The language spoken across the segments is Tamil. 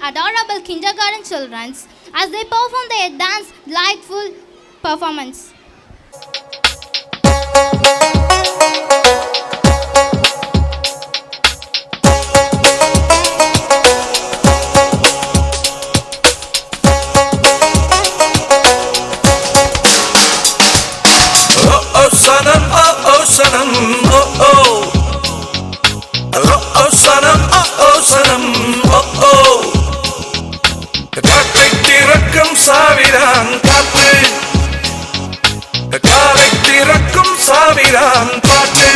adorable kindergarten children as they perform their dance delightful performance. Sanam, oh oh, oh Sanam, oh Sanam, oh oh. காற்றை திறக்கும் சாவிரான் காற்று, காலை திறக்கும் சாவிரான் பாட்டு.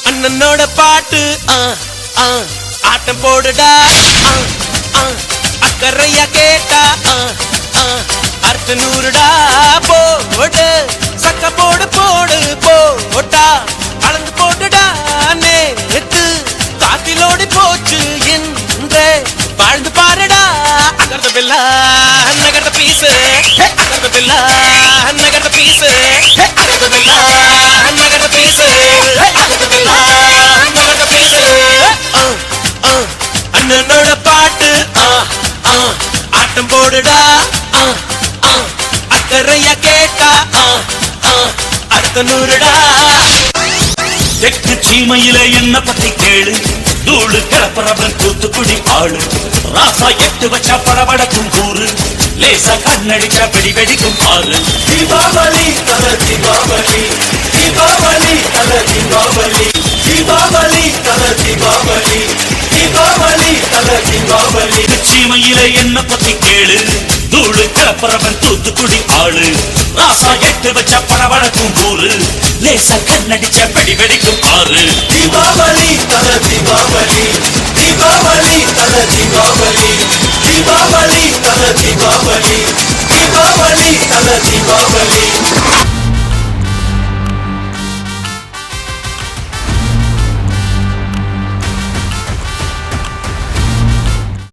அண்ணனோட பாட்டு ஆட்டம் போடுடா அக்கறையா கேட்டா அர்த்த நூறுடா போடு சக்க போடு போடு போட்டா அளந்து போட்டுடா நேத்து காத்திலோடு போச்சு என்று வாழ்ந்து பாருடா அகர்ந்த பில்லா நகர்ந்த பீசு அகர்ந்த பில்லா நகர்ந்த பீசு அகர்ந்த பில்லா நகர்ந்த பீசு அண்ணனோட பாட்டு ஆட்டம் போடுடா அக்கறையா கேட்டா அடுத்த நூறுடா. தெற்கு சீமையில என்ன பத்தி கேளு, தூளு கிளப்புறவன் தூத்துக்குடி ஆளு. ராசா எட்டு வச்சா படபடக்கும் கூறு, லேசா கண்ணடிச்சா வெடி வெடிக்கும் ஆறு. தீபாவளி தல தீபாவளி, தீபாவளி தல தீபாவளி, தீபாவளி தல தீபாவளி, தீபாவளி தல தீபாவளி. சீமையில என்ன பத்தி கேளு, தூளு கிளப்புறவன் தூத்துக்குடி ஆளு. ராசா எட்டு வச்சா படபடக்கும் கூறு, லேசா கண்ணடிச்சா வெடி வெடிக்கும் ஆறு. தீபாவளி தல தீபாவளி, தீபாவளி தல தீபாவளி, தீபாவளி தல தீபாவளி.